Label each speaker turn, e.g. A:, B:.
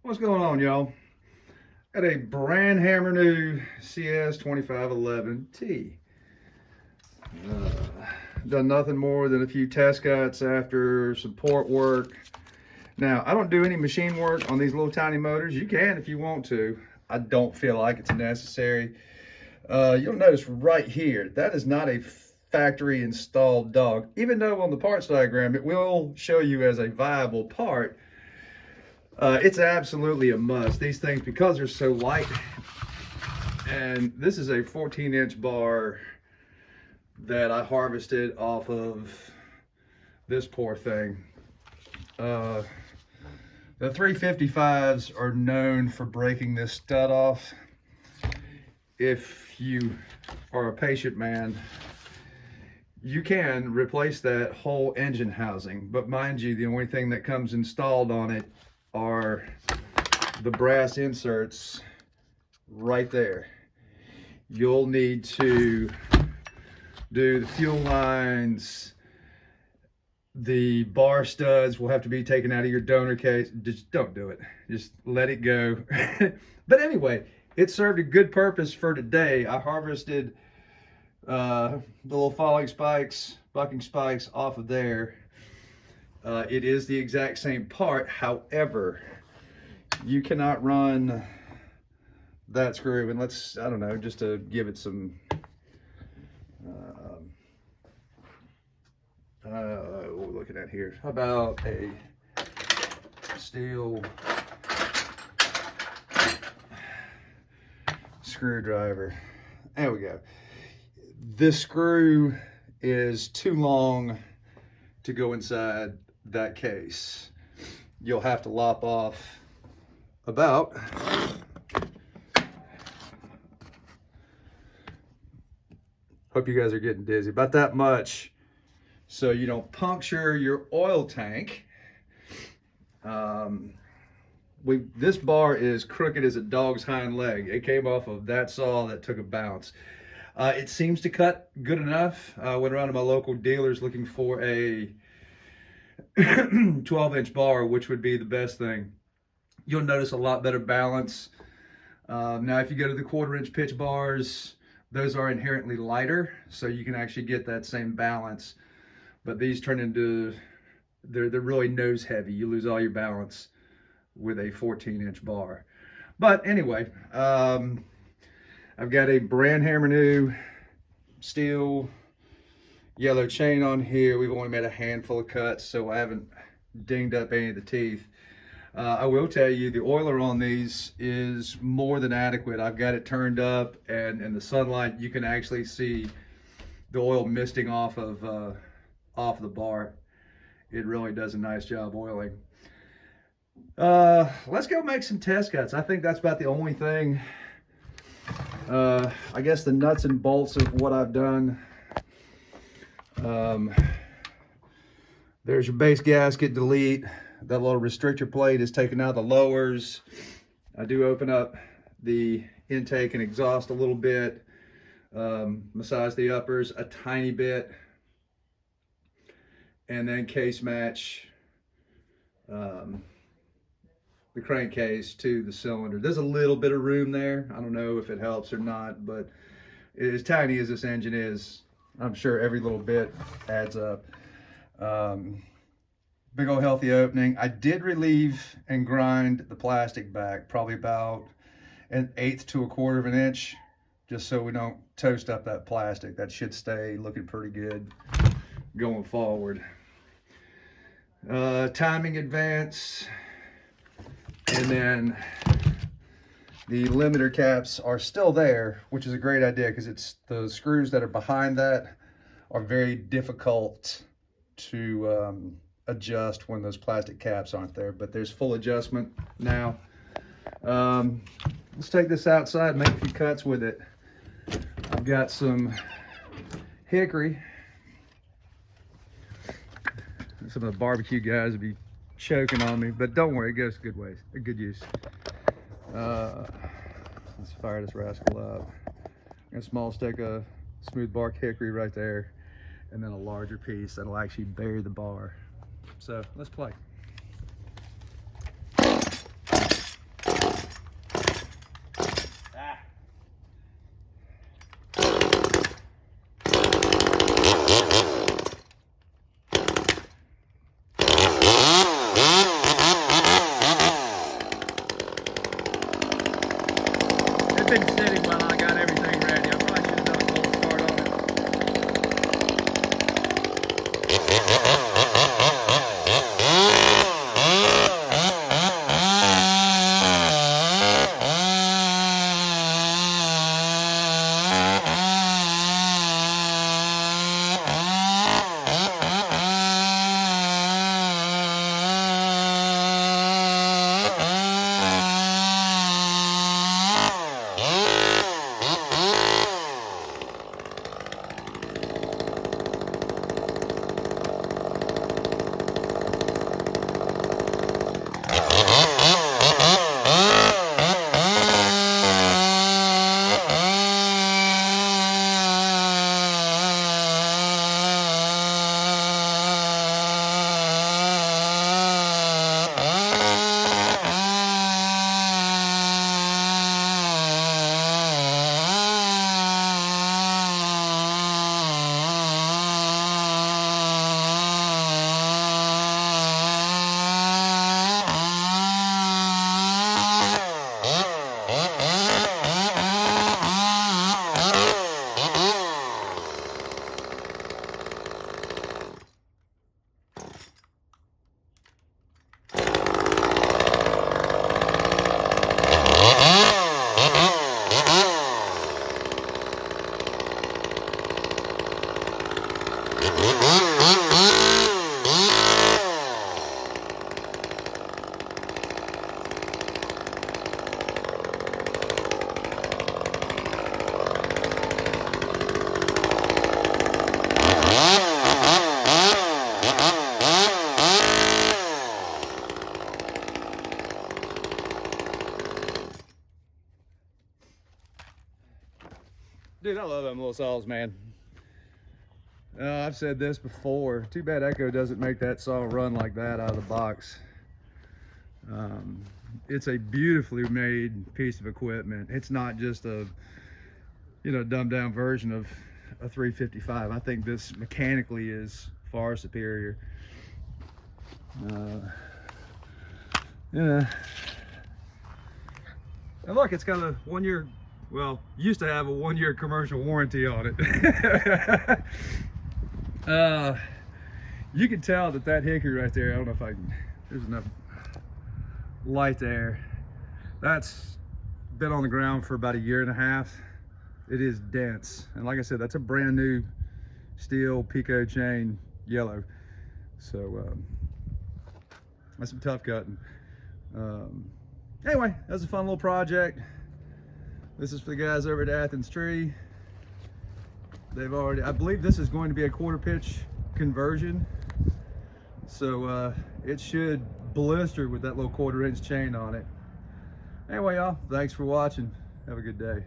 A: What's going on, y'all? Got a brand hammer new CS 2511T. Uh, Done nothing more than a few test cuts after support work. Now, I don't do any machine work on these little tiny motors. You can if you want to. I don't feel like it's necessary. You'll notice right here, that is not a factory installed dog. Even though on the parts diagram, it will show you as a viable part. It's absolutely a must. These things, because they're so light, and this is a 14-inch bar that I harvested off of this poor thing. The 355s are known for breaking this stud off. If you are a patient man, you can replace that whole engine housing, but mind you, the only thing that comes installed on it are the brass inserts right there. You'll need to do the fuel lines. The bar studs will have to be taken out of your donor case. Just don't do it. Just let it go. But anyway, it served a good purpose for today. I harvested the little falling spikes, bucking spikes off of there. It is the exact same part. However, you cannot run that screw, and let's, I don't know, just to give it some what we're looking at here. How about a steel screwdriver? There we go. This screw is too long to go inside that case. You'll have to lop off about hope you guys are getting dizzy, about that much, so you don't puncture your oil tank. This bar is crooked as a dog's hind leg. It came off of that saw that took a bounce. It seems to cut good enough. I went around to my local dealers looking for a 12-inch bar, which would be the best thing. You'll notice a lot better balance. Now, if you go to the 1/4-inch pitch bars, those are inherently lighter, so you can actually get that same balance. But these turn into, they're really nose heavy. You lose all your balance with a 14-inch bar. But anyway, I've got a brand hammer new steel yellow chain on here. We've only made a handful of cuts, so I haven't dinged up any of the teeth. I will tell you, the oiler on these is more than adequate. I've got it turned up, and in the sunlight, you can actually see the oil misting off of the bar. It really does a nice job oiling. Let's go make some test cuts. I think that's about the only thing. I guess the nuts and bolts of what I've done. There's your base gasket delete. That little restrictor plate is taken out of the lowers. I do open up the intake and exhaust a little bit, massage the uppers a tiny bit, and then case match the crankcase to the cylinder. There's a little bit of room there. I don't know if it helps or not, but as tiny as this engine is, I'm sure every little bit adds up. Big old healthy opening. I did relieve and grind the plastic back, probably about 1/8 to 1/4 of an inch, just so we don't toast up that plastic. That should stay looking pretty good going forward. Timing advance, and then the limiter caps are still there, which is a great idea because it's the screws that are behind that are very difficult to adjust when those plastic caps aren't there, but there's full adjustment now. Let's take this outside and make a few cuts with it. I've got some hickory. Some of the barbecue guys would be choking on me, but don't worry, it goes good ways, a good use. Let's fire this rascal up. A small stick of smooth bark hickory right there, and then a larger piece that'll actually bury the bar. So let's play. Dude, I love them little saws, man. I've said this before. Too bad Echo doesn't make that saw run like that out of the box. It's a beautifully made piece of equipment. It's not just a, you know, dumbed down version of a 355. I think this mechanically is far superior. Yeah. And look, it's got a 1 year, well, used to have a 1 year commercial warranty on it. You can tell that hickory right there, I don't know if I can, there's enough light there. That's been on the ground for about 1.5 years. It is dense. And like I said, that's a brand new steel Pico chain yellow. So that's some tough cutting. Anyway, that was a fun little project. This is for the guys over at Athens Tree. They've already, I believe this is going to be a 1/4 pitch conversion. So it should blister with that little 1/4 inch chain on it. Anyway, y'all, thanks for watching. Have a good day.